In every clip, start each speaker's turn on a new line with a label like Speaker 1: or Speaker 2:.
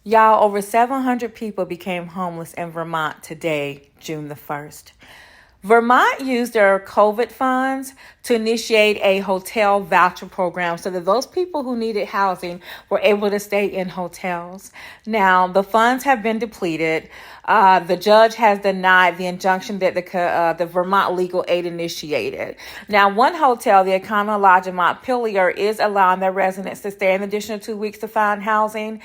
Speaker 1: Y'all, over 700 people became homeless in Vermont today, June the 1st. Vermont used their COVID funds to initiate a hotel voucher program so that those people who needed housing were able to stay in hotels. Now, the funds have been depleted. The judge has denied the injunction that the Vermont Legal Aid initiated. Now, one hotel, the Econo Lodge in Montpelier, is allowing their residents to stay an additional 2 weeks to find housing.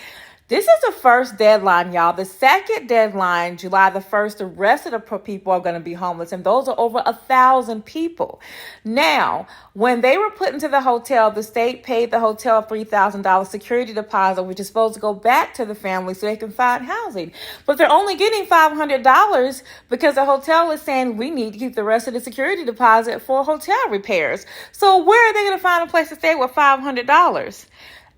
Speaker 1: This is the first deadline, y'all. The second deadline, July the 1st, the rest of the people are going to be homeless, and those are over 1,000 people. Now, when they were put into the hotel, the state paid the hotel $3,000 security deposit, which is supposed to go back to the family so they can find housing. But they're only getting $500 because the hotel is saying we need to keep the rest of the security deposit for hotel repairs. So where are they going to find a place to stay with $500?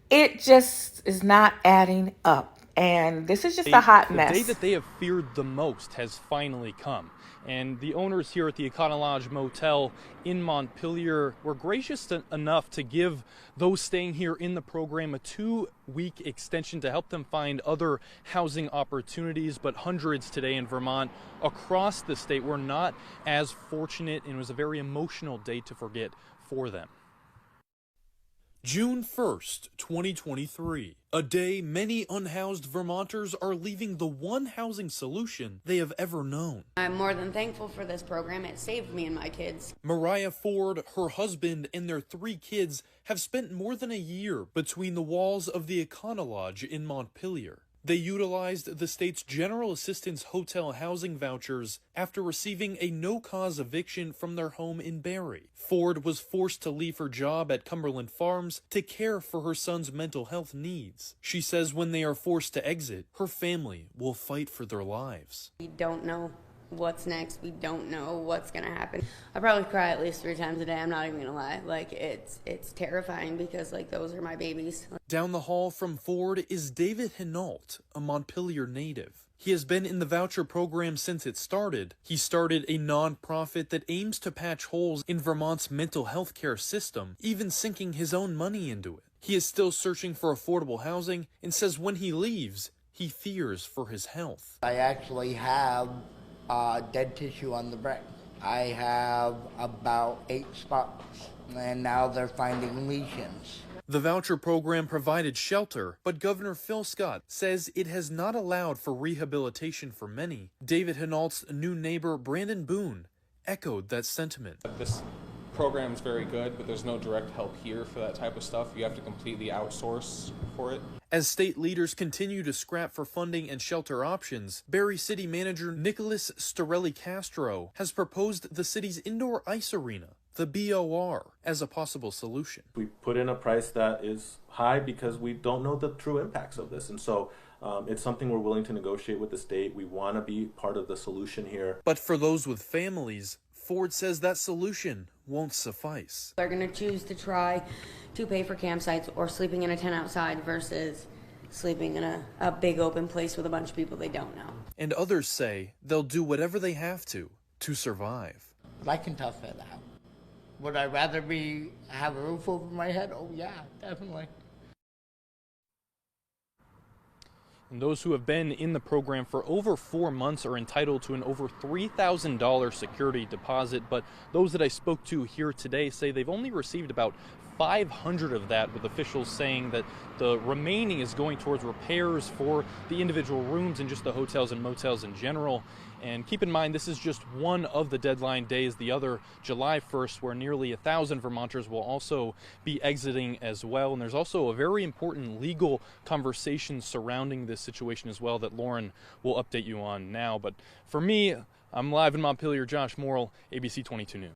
Speaker 1: It just is not adding up. And this is just a hot mess.
Speaker 2: The day that they have feared the most has finally come. And the owners here at the Econo Lodge Motel in Montpelier were gracious enough to give those staying here in the program a 2-week extension to help them find other housing opportunities. But hundreds today in Vermont across the state were not as fortunate, and it was a very emotional day to forget for them.
Speaker 3: June 1st, 2023, a day many unhoused Vermonters are leaving the one housing solution they have ever known.
Speaker 4: I'm more than thankful for this program. It saved me and my kids.
Speaker 3: Mariah Ford, her husband, and their 3 kids have spent more than a year between the walls of the Econo Lodge in Montpelier. They utilized the state's General Assistance Hotel housing vouchers after receiving a no-cause eviction from their home in Barrie. Ford was forced to leave her job at Cumberland Farms to care for her son's mental health needs. She says when they are forced to exit, her family will fight for their lives.
Speaker 4: We don't know what's next. We don't know what's gonna happen. I probably cry at least 3 times a day. I'm not even gonna lie. Like it's terrifying because like those are my babies.
Speaker 3: Down the hall from Ford is David Hinault, a Montpelier native. He has been in the voucher program since it started. He started a non-profit that aims to patch holes in Vermont's mental health care system, even sinking his own money into it. He is still searching for affordable housing and says when he leaves, he fears for his health.
Speaker 5: I actually have dead tissue on the brain. I have about 8 spots, and now they're finding lesions.
Speaker 3: The voucher program provided shelter, but Governor Phil Scott says it has not allowed for rehabilitation for many. David Hinault's new neighbor, Brandon Boone, echoed that sentiment.
Speaker 6: This program is very good, but there's no direct help here for that type of stuff. You have to completely outsource for it.
Speaker 3: As state leaders continue to scrap for funding and shelter options, Barrie City Manager Nicholas Storelli Castro has proposed the city's indoor ice arena, the BOR, as a possible solution.
Speaker 7: We put in a price that is high because we don't know the true impacts of this, and so it's something we're willing to negotiate with the state. We want to be part of the solution here.
Speaker 3: But for those with families, Ford says that solution won't suffice.
Speaker 4: They're going to choose to try to pay for campsites or sleeping in a tent outside versus sleeping in a big open place with a bunch of people they don't know.
Speaker 3: And others say they'll do whatever they have to survive.
Speaker 5: But I can tough it out. Would I rather have a roof over my head? Oh yeah, definitely.
Speaker 2: And those who have been in the program for over 4 months are entitled to an over $3,000 security deposit, but those that I spoke to here today say they've only received about 500 of that, with officials saying that the remaining is going towards repairs for the individual rooms and just the hotels and motels in general. And keep in mind, this is just one of the deadline days. The other, July 1st, where nearly 1,000 Vermonters will also be exiting as well. And there's also a very important legal conversation surrounding this situation as well that Lauren will update you on now. But for me, I'm live in Montpelier. Josh Morrill, ABC 22 News.